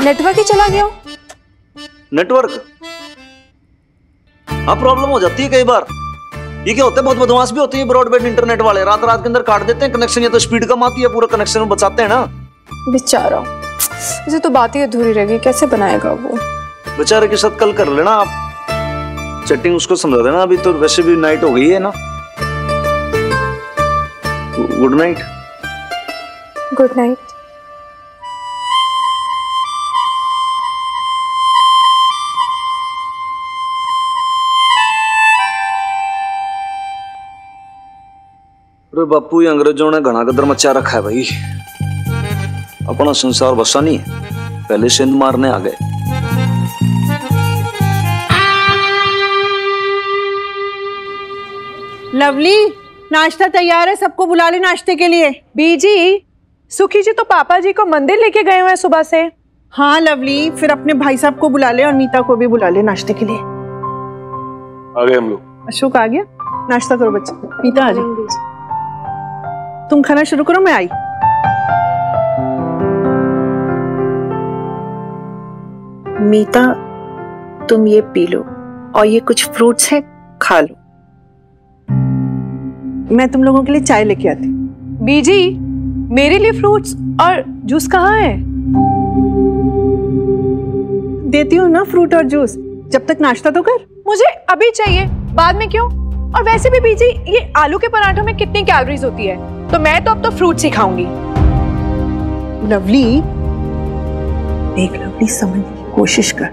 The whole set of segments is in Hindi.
नेटवर्क ही चला गया। नेटवर्क? हाँ, प्रॉब्लम हो जाती है कई बार। ये क्या होता है, बहुत बदमाश भी होते हैं ब्रॉडबैंड इंटरनेट वाले, रात रात के अंदर काट देते हैं कनेक्शन, या तो स्पीड कम आती है, पूरा कनेक्शन में बचाते हैं ना। बेचारा, मुझे तो बात ही अधूरी रह गई, कैसे बनाएगा वो? बेचारे के साथ कल कर लेना आप चैटिंग, उसको समझा देना। अभी तो वैसे भी नाइट हो गई है ना। Good night. Good night. अरे बापू, ये अंग्रेजों ने घना कदर मचा रखा है भाई। अपना संसार बसा नहीं है, पहले सिंध मारने आ गए। लवली, नाश्ता तैयार है, सबको बुला ले नाश्ते के लिए। बीजी, सुखी जी तो पापा जी को मंदिर लेके गए हुए हैं सुबह से। हाँ लवली, फिर अपने भाई साहब को बुला ले और मीता को भी बुला ले नाश्ते के लिए। आ गए हम लोग। अशोक आ गया, नाश्ता करो बच्चे। मीता आ जाओ, तुम खाना शुरू करो, मैं आई। मीता, तुम ये पी लो और ये कुछ फ्रूट्स हैं, खा लो। मैं तुम लोगों के लिए चाय लेके आती। बीजी, मेरे लिए फ्रूट्स और जूस कहाँ है? देती हूँ ना फ्रूट और जूस, जब तक नाश्ता तो कर। मुझे अभी चाहिए, बाद में क्यों? और वैसे भी बीजी, ये आलू के पराठों में कितनी कैलोरीज होती है, तो मैं तो अब तो फ्रूट्स ही खाऊंगी। लवली देख, लवली समझने की कोशिश कर,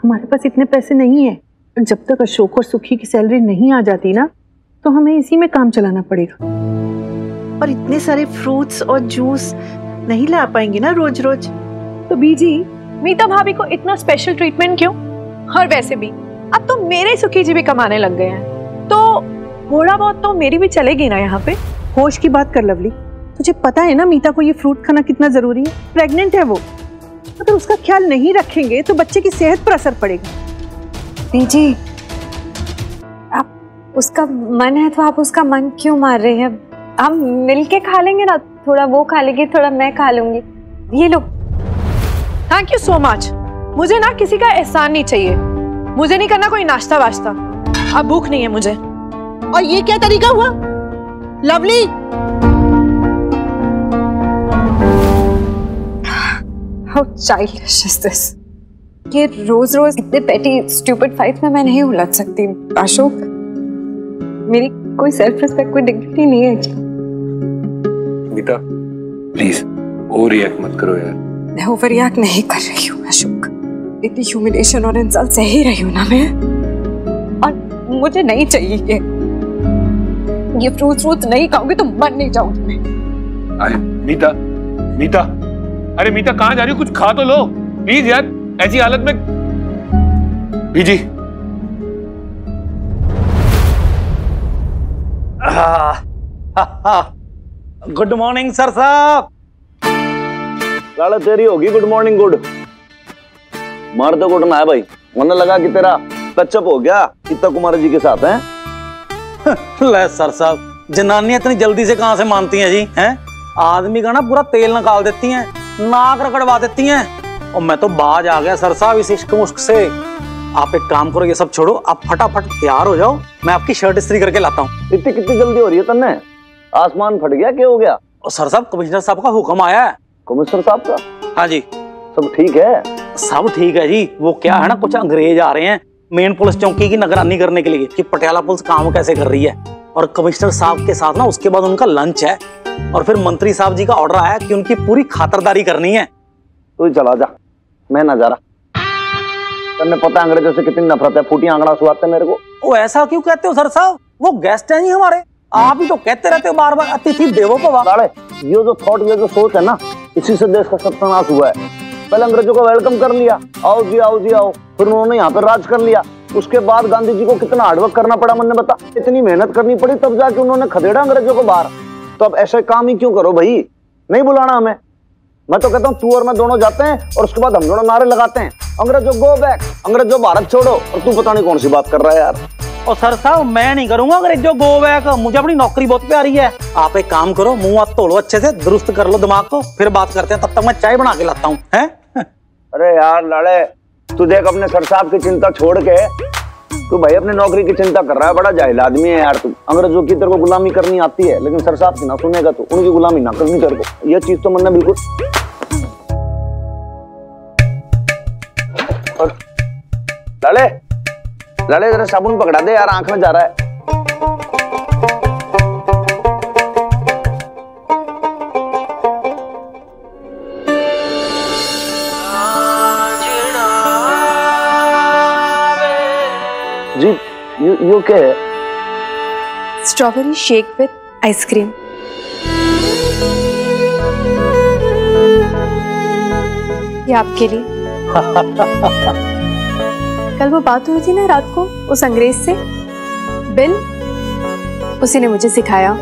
हमारे पास इतने पैसे नहीं है। जब तक अशोक और सुखी की सैलरी नहीं आ जाती ना, तो हमें इसी में काम चलाना पड़ेगा। और इतने सारे फ्रूट्स और जूस नहीं ला पाएंगे ना रोज रोज। तो बीजी, मीता भाभी को इतना स्पेशल ट्रीटमेंट क्यों? और वैसे भी अब तो मेरे सुखी जी भी कमाने लग गए हैं, तो थोड़ा बहुत तो मेरी भी चलेगी ना यहाँ पे। होश की बात कर लवली, तुझे पता है ना मीता को ये फ्रूट खाना कितना जरूरी है। प्रेग्नेंट है वो, अगर उसका ख्याल नहीं रखेंगे तो बच्चे की सेहत पर असर पड़ेगा। बीजी, आप उसका मन है तो आप उसका मन क्यों मार रहे हैं? हम मिलके खा लेंगे ना, थोड़ा वो खा लेगी, थोड़ा मैं खा लूंगी। ये लो। Thank you so much. मुझे ना किसी का एहसान नहीं चाहिए, मुझे नहीं करना कोई नाश्ता वाश्ता, अब भूख नहीं है मुझे। और ये क्या तरीका हुआ lovely? How childish is this? ये रोज रोज इतने पेटी स्टूपिड फाइट में मैं नहीं उलझ सकती। अशोक, मेरी कोई सेल्फ रिस्पेक्ट, कोई डिग्निटी नहीं है क्या? मीता प्लीज ओवर रिएक्ट मत करो यार। मैं ओवर रिएक्ट नहीं कर रही हूँ अशोक, इतनी ह्यूमिलिएशन और इंसल्ट सह ही रही हूँ ना मैं, और मुझे नहीं चाहिए ये फ्रूट्स नहीं खाऊंगी तो मर नहीं जाऊंगी मैं। अरे मीता, मीता, अरे मीता कहाँ जा रही हो? कुछ खा तो लो प्लीज यार, ऐसी हालत में। बीजी, गुड मॉर्निंग सर साहब। लाला तेरी होगी गुड मॉर्निंग गुड। मार तो गुड ना है भाई, मन लगा कि तेरा टचअप हो गया गीता कुमारी जी के साथ है। ले सर साहब, जनानियां इतनी जल्दी से कहां से मानती हैं जी? हैं, आदमी का ना पूरा तेल निकाल देती हैं, नाक रगड़वा देती हैं। और मैं तो बाज आ गया सर साहब इस इश्क मुश्क से। आप एक काम करो, ये सब छोड़ो, आप फटाफट तैयार हो जाओ, मैं आपकी शर्ट इस्त्री करके लाता हूँ। इतनी कितनी जल्दी हो रही है तन्ने? आसमान फट गया, क्या हो गया? और सर साहब, कमिश्नर साहब का हुक्म आया है। कमिश्नर साहब का? हाँ जी। सब ठीक है? सब ठीक है जी। वो क्या है ना, कुछ अंग्रेज आ रहे हैं मेन पुलिस चौकी की निगरानी करने के लिए कि पटियाला पुलिस काम कैसे कर रही है। और कमिश्नर साहब के साथ ना उसके बाद उनका लंच है, और फिर मंत्री साहब जी का ऑर्डर आया कि उनकी पूरी खातिरदारी करनी है। तू चला जा, मैं ना जा रहा। तन्ने पता है अंग्रेजों से कितनी नफरत है, फूटी आंगड़ा सुहाते मेरे को। वो ऐसा क्यों कहते हो सर साहब? वो गेस्ट हैं जी हमारे, आप ही तो कहते रहते हो बार बार अतिथि देवो भव। ये जो थॉट, ये जो सोच है ना, इसी से देश का सत्यानाश हुआ है। पहले अंग्रेजों को वेलकम कर लिया, आओ जी आओ जी आओ, फिर उन्होंने यहाँ पर राज कर लिया। उसके बाद गांधी जी को कितना हार्डवर्क करना पड़ा, मन ने बता, इतनी मेहनत करनी पड़ी, तब जाके उन्होंने खदेड़ा अंग्रेजों को बाहर। तो अब ऐसे काम ही क्यों करो भाई, नहीं बुलाना हमें। मैं तो कहता हूँ तू और मैं दोनों जाते हैं, और उसके बाद हम दोनों नारे लगाते हैं, अंग्रेजों गो बैक, अंग्रेजों भारत छोड़ो। और तू पता नहीं कौन सी बात कर रहा है यार। और सर साहब, मैं नहीं करूंगा अंग्रेजों गो बैक, मुझे अपनी नौकरी बहुत प्यारी है। आप एक काम करो, मुंह हाथ धो लो अच्छे से, दुरुस्त कर लो दिमाग को, फिर बात करते हैं। तब तक मैं चाय बना के लाता हूँ। अरे यार लाले, तू देख अपने सर साहब की चिंता छोड़ के तू भाई अपने नौकरी की चिंता कर रहा है। बड़ा जाहिल आदमी है यार तू। अंग्रेजों की तेरे को गुलामी करनी आती है, लेकिन सर साहब की ना सुनेगा तू, उनकी गुलामी ना करनी तेरे को। ये चीज तो मन में बिल्कुल। लाले लाले जरा साबुन पकड़ा दे यार, आंख में जा रहा है। जी यू क्या है? Strawberry shake with ice cream. ये आपके लिए। कल वो बात हुई थी ना रात को उस अंग्रेज से, बिल, उसी ने मुझे सिखाया।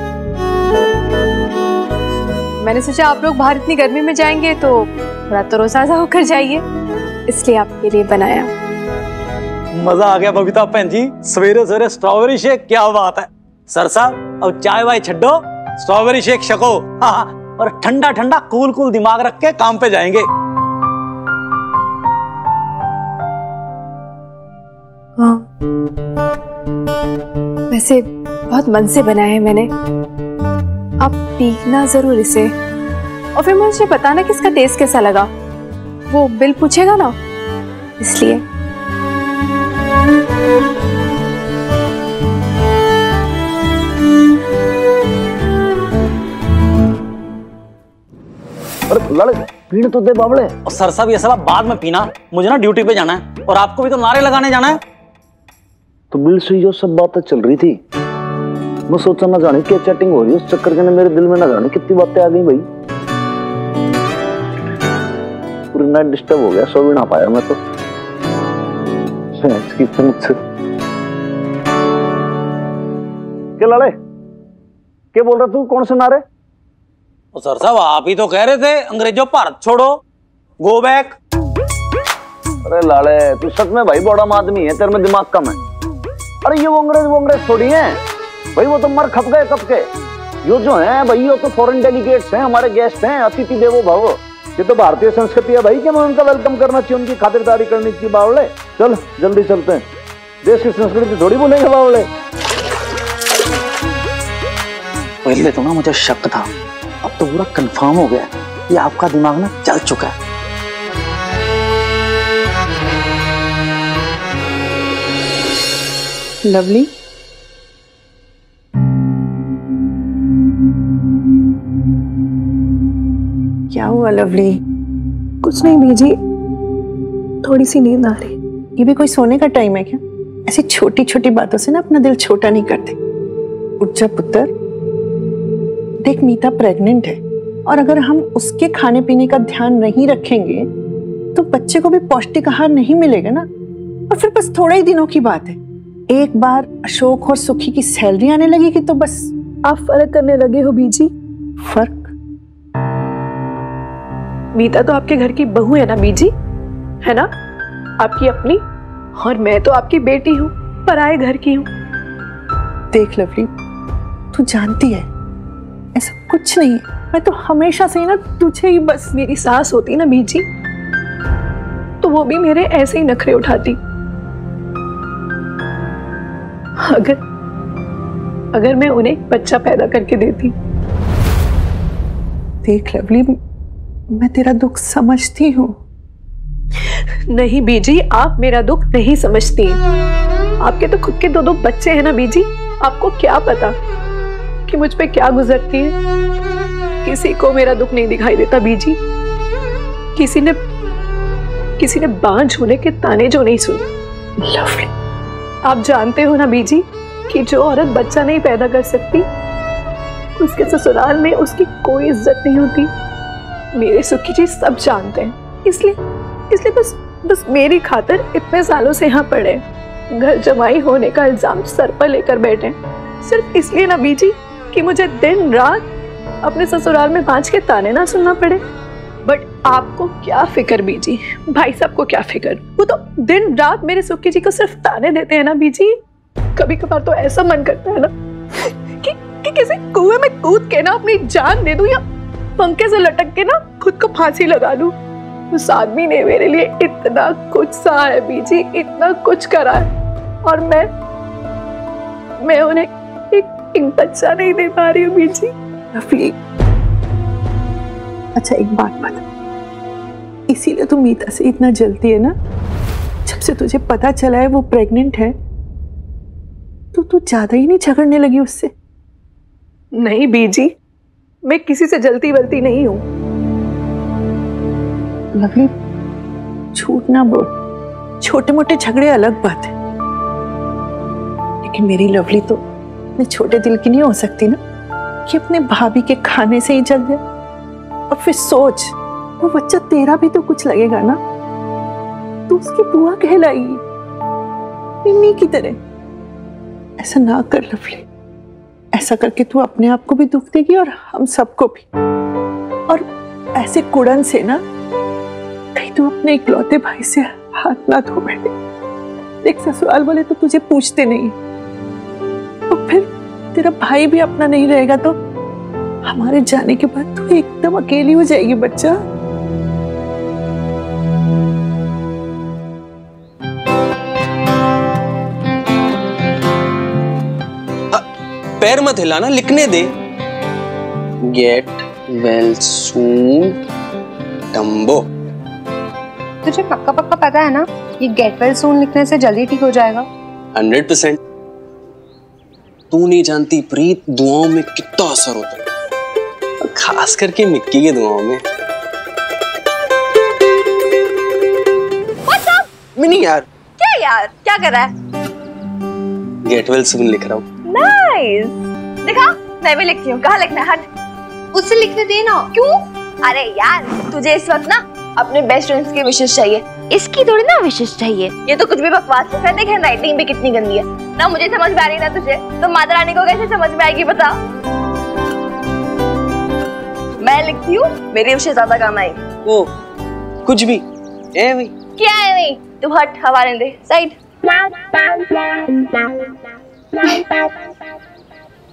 मैंने सोचा आप लोग बाहर इतनी गर्मी में जाएंगे तो थोड़ा तरोताजा होकर जाइए, इसलिए आपके लिए बनाया। मजा आ गया बबीता बहन जी, सवेरे सवेरे स्ट्रॉबेरी शेक, क्या बात है। सर साहब अब चाय वाय छड्डो, स्ट्रॉबेरी शेक छको। हाँ, और ठंडा ठंडा कूल कूल दिमाग रख के काम पे जाएंगे। हाँ, वैसे बहुत मन से बनाया है मैंने, आप पीना जरूर इसे, और फिर मुझे बताना कि इसका टेस्ट कैसा लगा। वो बिल पूछेगा ना, इसलिए। लड़े पीने तो दे बावड़े। और सर साहब ये सब बाद में पीना, मुझे ना ड्यूटी पे जाना है, और आपको भी तो नारे लगाने जाना है। तो बिल से जो सब बातें चल रही थी, मैं सोचा ना जाने क्या चैटिंग हो रही है, उस चक्कर के ना मेरे दिल में ना जाने कितनी बातें आ गई भाई। पूरी नाइट डिस्टर्ब हो गया, सो भी ना पाया मैं तो। इसकी मुझसे क्या लड़े, क्या बोल रहा तू, कौन से नारे? और सर साहब आप ही तो कह रहे थे अंग्रेजों भारत छोड़ो, गो बैक। अरे लाले तू सच में भाई बड़ा आदमी है, तेरे में दिमाग कम है। अरे ये वो अंग्रेज थोड़ी है भाई, वो तो मर खप गए कब के। यो जो है भाई, यो तो फॉरेन डेलीगेट्स हैं, हमारे गेस्ट हैं, अतिथि देवो भव। ये तो भारतीय संस्कृति है भाई कि हमें उनका वेलकम करना चाहिए, उनकी खातिरदारी करनी चाहिए। बावले चल जल्दी चलते हैं, देश की संस्कृति थोड़ी बोलेंगे बावले। पहले तो ना मुझे शक था, अब तो पूरा कंफर्म हो गया कि आपका दिमाग ना चल चुका है। लवली, क्या हुआ लवली? कुछ नहीं बीजी, थोड़ी सी नींद आ रही। ये भी कोई सोने का टाइम है क्या? ऐसी छोटी छोटी बातों से ना अपना दिल छोटा नहीं करते। उठ जा पुत्र, देख मीता प्रेग्नेंट है, और अगर हम उसके खाने पीने का ध्यान नहीं रखेंगे तो बच्चे को भी पौष्टिक आहार नहीं मिलेगा ना। और फिर बस थोड़े ही दिनों की बात है, एक बार अशोक और सुखी की सैलरी आने लगेगी तो बस। आप फर्क करने लगे हो बीजी। फर्क? मीता तो आपके घर की बहू है ना बीजी, है ना, आपकी अपनी, और मैं तो आपकी बेटी हूँ, पराए घर की हूँ। देख लवली, तू जानती है ऐसा कुछ नहीं है, मैं तो हमेशा से ही ना तुझे ही बस। मेरी सास होती ना बीजी तो वो भी मेरे ऐसे ही नखरे उठाती। अगर मैं उन्हें एक बच्चा पैदा करके देती। देख लवली, मैं तेरा दुख समझती हूँ। नहीं बीजी, आप मेरा दुख नहीं समझती। आपके तो खुद के दो बच्चे हैं ना बीजी, आपको क्या पता कि मुझ पे क्या गुजरती है। किसी को मेरा दुख नहीं दिखाई देता बीजी, किसी ने बांझ होने के ताने जो नहीं सुने। लवली, आप जानते हो ना बीजी कि जो औरत बच्चा नहीं पैदा कर सकती उसके ससुराल में उसकी कोई इज्जत नहीं होती। मेरे सुखी जी सब जानते हैं, इसलिए बस मेरी खातिर इतने सालों से यहाँ पड़े, घर जमाई होने का इल्जाम सर पर लेकर बैठे, सिर्फ इसलिए ना बीजी कि मुझे दिन रात अपने ससुराल में बांझ के ताने ना सुनना पड़े। बट आपको क्या फिक्र बीजी, भाई साहब को क्या फिक्र, वो तो दिन रात मेरे सुखी जी को सिर्फ ताने देते हैं ना बीजी। कभी कभार तो ऐसा मन करता है ना कि किसी कुएं में कूद के ना अपनी जान दे दूं, या पंखे से लटक के ना खुद को फांसी लगा लूं। उस आदमी ने मेरे लिए इतना कुछ सहा है बीजी, इतना कुछ करा है, और मैं उन्हें एक बच्चा नहीं दे पा रही हूँ बीजी। लवली, अच्छा एक बात बता, इसीलिए तू मीता से इतना जलती है ना? जब से तुझे पता चला है वो प्रेग्नेंट है तो तू ज्यादा ही नहीं झगड़ने लगी उससे? नहीं बीजी, मैं किसी से जलती वलती नहीं हूँ। लवली, झूठ ना बोल, छोटे मोटे झगड़े अलग बात है, लेकिन मेरी लवली तो इतने छोटे दिल की नहीं हो सकती ना कि अपने भाभी के खाने से ही जल जाए। और फिर सोच, वो बच्चा तेरा भी तो कुछ लगेगा ना, तू उसकी बुआ कहलाएगी मिम्मी की तरह। ऐसा ना कर लवली, ऐसा करके तू अपने आप को भी दुख देगी और हम सबको भी। और ऐसे कुड़न से ना कहीं तू अपने इकलौते भाई से हाथ ना धो बैठे। देख, ससुराल वाले तो तुझे पूछते नहीं, और फिर तेरा भाई भी अपना नहीं रहेगा तो हमारे जाने के बाद तू एकदम अकेली हो जाएगी बच्चा। पैर मत हिलाना, लिखने दे। Get well soon Dumbo. तुझे पक्का पक्का पता है ना ये गेट वेल सून लिखने से जल्दी ठीक हो जाएगा? 100%। तू नहीं जानती प्रीत, दुआओं में कितना असर होता है, और खास करके मिक्की के दुआओं में। मिनी यार। क्या यार, क्या कर रहा है? गेट वेल सून लिख रहा हूँ। नाइस, दिखा, मैं भी लिखती हूँ। कहाँ लिखना है? हट, उससे लिखने देना। क्यों? अरे यार, तुझे इस वक्त ना अपने बेस्ट फ्रेंड्स की विशेष चाहिए, इसकी थोड़ी ना विशेष चाहिए। ये तो कुछ भी बकवास है। देख राइटिंग भी कितनी गंदी है ना, मुझे समझ में आ रही है ना तुझे, तो माता रानी को कैसे समझ में आएगी बता? मैं लिखती हूँ, मेरी विशेष ज्यादा काम आएगी। ओ, कुछ भी है भाई। क्या है भाई? तू हट, हवा लेने दे साइड।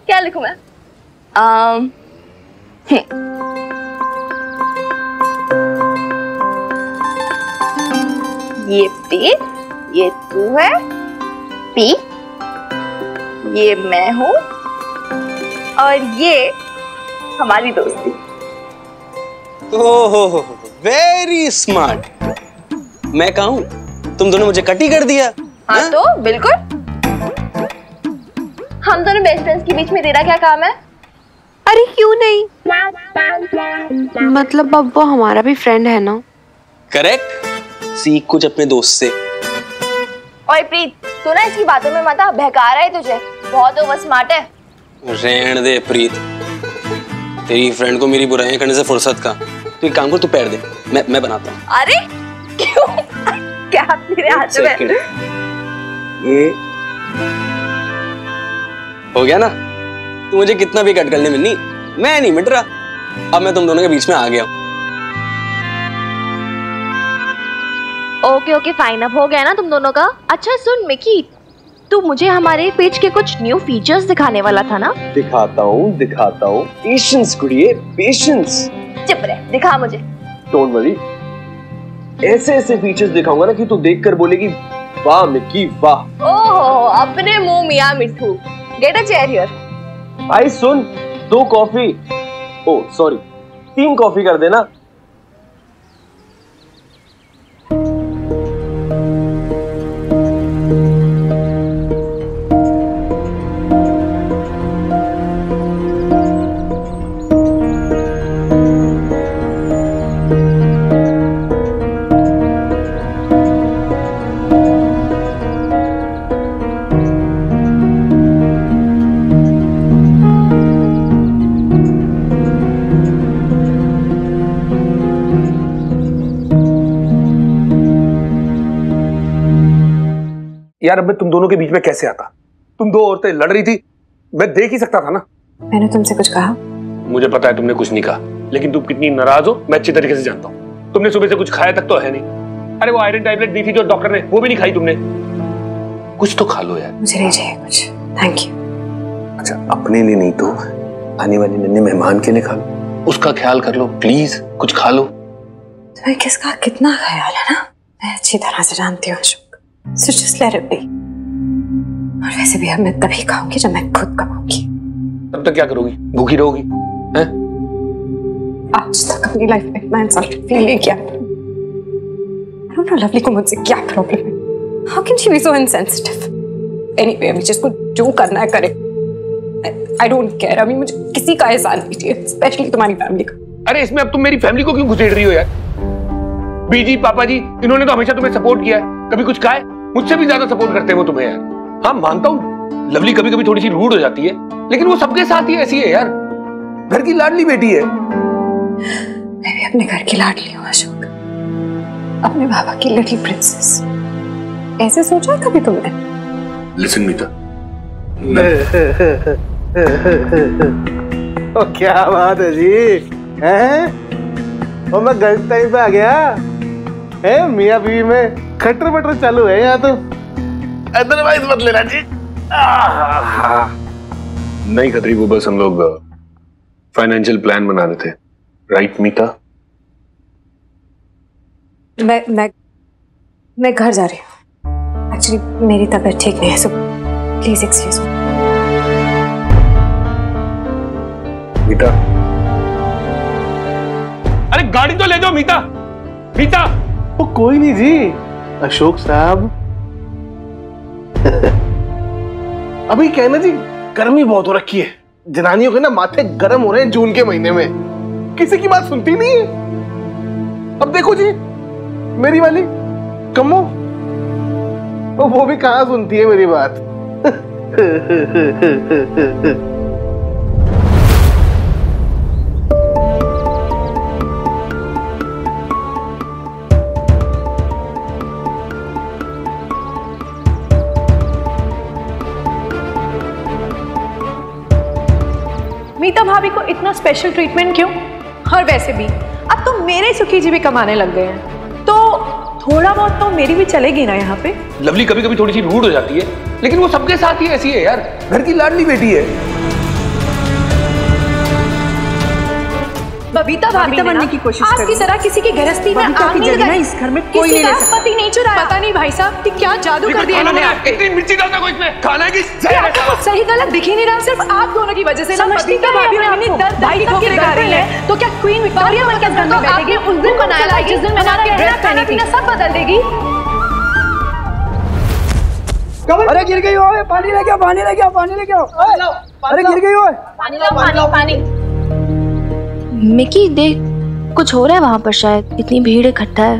क्या लिखूं मैं? ये पी, ये तू है, पी, ये मैं हूँ, और ये हमारी दोस्ती। ओह, वेरी स्मार्ट। मैं कहूँ तुम दोनों मुझे कटी कर दिया। हाँ तो बिल्कुल, हम दोनों बेस्ट फ्रेंड्स के बीच में तेरा क्या काम है? अरे क्यों नहीं, मतलब अब वो हमारा भी फ्रेंड है ना। करेक्ट, सीख कुछ अपने दोस्त से। ओए प्रीत, तू ना इसकी बातों में मत आ, बहका रहा है तुझे, बहुत ओवर स्मार्ट है। रहने दे प्रीत, तेरी फ्रेंड को मेरी बुराइयां करने से फुर्सत का। तू एक काम कर, तू पैर दे, मैं बनाता हूँ। अरे क्यों? क्या तेरे हाथ में? ये हो गया ना? तू मुझे कितना भी कट कर ले मिन्नी, मैं नहीं मिट रहा। अब मैं तुम दोनों के बीच में आ गया हूँ। ओके ओके फाइन, अब हो गया ना तुम दोनों का। अच्छा सुन मिकी, तू मुझे हमारे पेज के कुछ न्यू फीचर्स दिखाने वाला था ना? दिखाता हूँ। पेशेंस कुड़िए, पेशेंस। चुप रह, दिखा मुझे। डोंट वरी, ऐसे ऐसे फीचर्स दिखाऊंगा ना कि तू देखकर बोलेगी वाह मिक्की वाह। ओहो, अपने मुंह मियां मिठू। Get a chair here. भाई सुन, 2 कॉफी, ओ सॉरी 3 कॉफी कर देना। यार अब मैं तुम दोनों के बीच में कैसे आता? तुम 2 औरतें लड़ रही थी, मैं देख ही सकता था ना। मैंने तुमसे कुछ कहा? मुझे पता है तुमने कुछ नहीं कहा, लेकिन तुम कितनी नाराज हो मैं अच्छी तरीके से जानता हूँ। तुमने सुबह से कुछ खाया तक तो है नहीं। अरे वो आयरन टैबलेट दी थी जो डॉक्टर ने, वो भी नहीं खाई तुमने। कुछ तो खा लो यार। मुझे नहीं चाहिए कुछ, थैंक यू। अच्छा, अपने लिए नहीं तो आने वाले नन्हे मेहमान के लिए खा लो। उसका ख्याल कर लो प्लीज, कुछ खा लो। तुम्हें किसका कितना ख्याल है ना, मैं अच्छी तरह से जानती हूँ Ashok. So just let it be। और वैसे भी अब मैं तभी खाऊंगी जब मैं खुद कमाऊंगी। तब तक क्या करोगी? भूखी रहोगी? हैं? आज तक अपनी लाइफ में मैं इंसल्टेड फील नहीं किया। I don't know लवली को मुझसे क्या प्रॉब्लम है। How can she be so insensitive? Anyway, अभी जिसको जो करना है करे। I don't care। अभी मुझे किसी का एहसान नहीं चाहिए, स्पेशली तुम्हारी फैमिली का। अरे इसमें अब तुम मेरी फैमिली को क्यों घुसेड़ रही हो यार? बीजी, पापा जी, इन्होंने तो हमेशा तुम्हें सपोर्ट किया है। कभी कुछ कहा है? मुझसे भी ज्यादा सपोर्ट करते हैं वो तुम्हें यार। हाँ मानता हूँ लवली कभी कभी थोड़ी सी रूड हो जाती है, लेकिन वो सबके साथ ही ऐसी है यार। घर की लाडली बेटी है। मैं भी अपने घर की लाडली हूँ अशोक, अपने बाबा की लिटिल प्रिंसेस। ऐसे सोचा है कभी तुमने? लिसन मीता, ओ क्या बात है जी, हैं? ओ मैं गलत टाइम पे आ गया है। मियाँ बीवी में खटर बटर चालू है यहाँ तो। अदरवाइज मत लेना जी। नहीं खतरी को बस हम लोग फाइनेंशियल प्लान बना रहे थे, राइट मीता? मैं घर जा रही हूँ। एक्चुअली मेरी तबीयत ठीक नहीं है, सो प्लीज एक्सक्यूज मी। मीता, अरे गाड़ी तो ले जाओ मीता। मीता, वो कोई नहीं जी अशोक साहब। अभी क्या है ना जी, गर्मी बहुत हो रखी है, जनानियों के ना माथे गर्म हो रहे हैं जून के महीने में, किसी की बात सुनती नहीं है। अब देखो जी मेरी वाली कम्मो, वो भी कहाँ सुनती है मेरी बात। मीता भाभी को इतना स्पेशल ट्रीटमेंट क्यों? और वैसे भी अब तो मेरे सुखी जी भी कमाने लग गए हैं, तो थोड़ा बहुत तो मेरी भी चलेगी ना यहाँ पे। लवली कभी कभी थोड़ी सी रूड हो जाती है, लेकिन वो सबके साथ ही ऐसी है यार। घर की लाडली बेटी है। बबीता भाभी बनने की कोशिश कर रही है। तरह किसी की गृहस्थी में आग नहीं लगाई। इस घर में कोई नहीं ले सकता। पति नहीं चुराया। पता नहीं भाई साहब कि क्या जादू कर दिया इन्होंने आपके। इतनी मिर्ची डालता कोई इसमें? खाना है कि आपको सही गलत दिख ही नहीं रहा, सिर्फ आप दोनों की वजह से। बबीता भाभी अपनी दर्द की ठोकरें खा रही है, तो क्या क्वीन विक्टोरिया बनकर घर में बैठेगी? उस दिन बनाया था जिस दिन हमारा ड्रेस पहनी थी, सब बदल देगी। अरे गिर गई हो, पानी लेके आओ, पानी लेके आओ, पानी लेके आओ। अरे गिर गई हो, पानी लाओ, पानी पानी। मिकी देख, कुछ हो रहा है वहां पर, शायद इतनी भीड़ इकट्ठा है।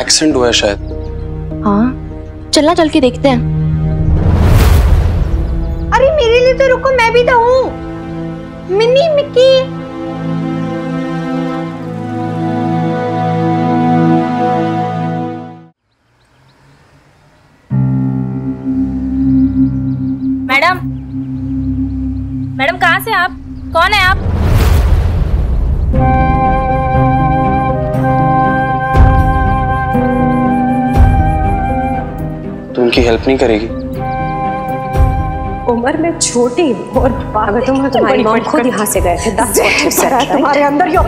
एक्सीडेंट हुआ है शायद। हाँ चलना, चल के देखते हैं। अरे मेरे लिए तो रुको, मैं भी तो हूँ। Mini Mickey. मैडम, मैडम कहाँ से आप? कौन है आप? तो उनकी हेल्प नहीं करेगी? उम्र में छोटी और अगर तुम्हारी मॉम खुद यहाँ से गए थे, तुम्हारे अंदर ये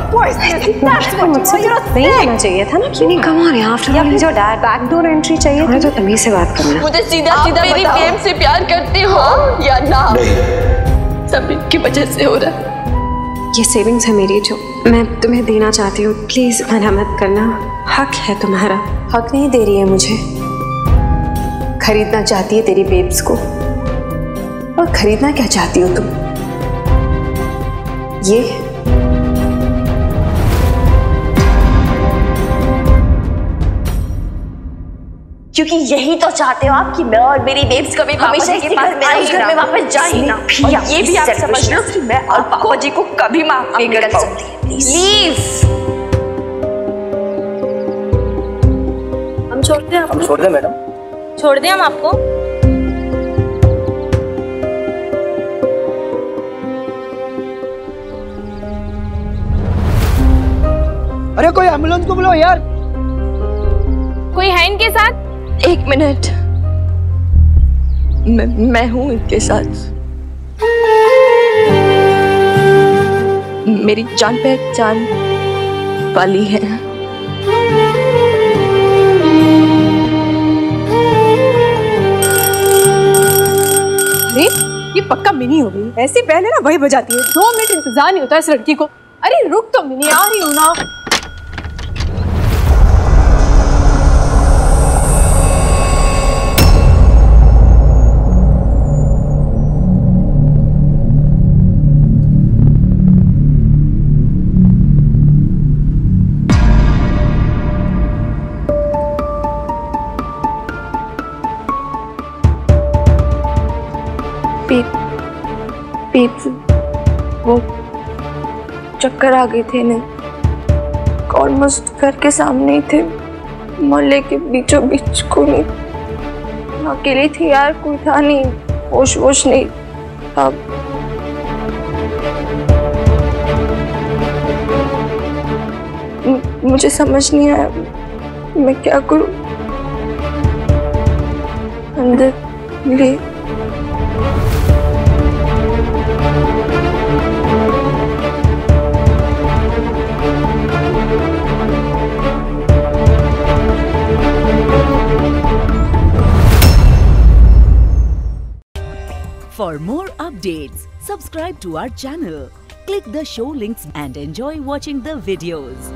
नहीं आना चाहिए था ना। क्यों नहीं कमा रहे? आफ्टर जो डैड बैकडोर एंट्री चाहिए, थोड़ा तो तमीज से बात करना। मुझे सीधा सीधा मेरी प्रेम से प्यार करती हो या ना? सब इनकी वजह से हो रहा है। ये सेविंग्स है मेरी जो मैं तुम्हें देना चाहती हूँ, प्लीज मना मत करना। हक है तुम्हारा। हक नहीं दे रही है मुझे। खरीदना चाहती है तेरी बेब्स को, और खरीदना क्या चाहती हो तुम? ये क्योंकि यही तो चाहते हो आप कि मैं और मेरी बेब्स कभी हमेशा के पास मेरे घर में वापस जाए ना। और ये भी आप समझना कि मैं और पापा जी को कभी माफ नहीं कर सकती। प्लीज हम छोड़ते हैं। हम छोड़ दें मैडम? छोड़ दें हम आपको? अरे कोई एम्बुलेंस को बुलाओ यार। कोई है इनके साथ? एक मिनट, मैं हूं इनके साथ। मेरी जान पहचान वाली है। अरे ये पक्का मिनी हो गई, ऐसे पहले ना वही बजाती है, 2 मिनट इंतजार नहीं होता इस लड़की को। अरे रुक तो मिनी, आ रही हूँ ना। वो चक्कर आ गए थे नहीं, ऑलमोस्ट घर के सामने ही थे, मोहल्ले के बीचों बीच को नहीं, अकेली थी यार, कोई था नहीं, होश वोश नहीं। अब मुझे समझ नहीं आया मैं क्या करूं। अंदर ले For more updates, subscribe to our channel, click the show links and enjoy watching the videos.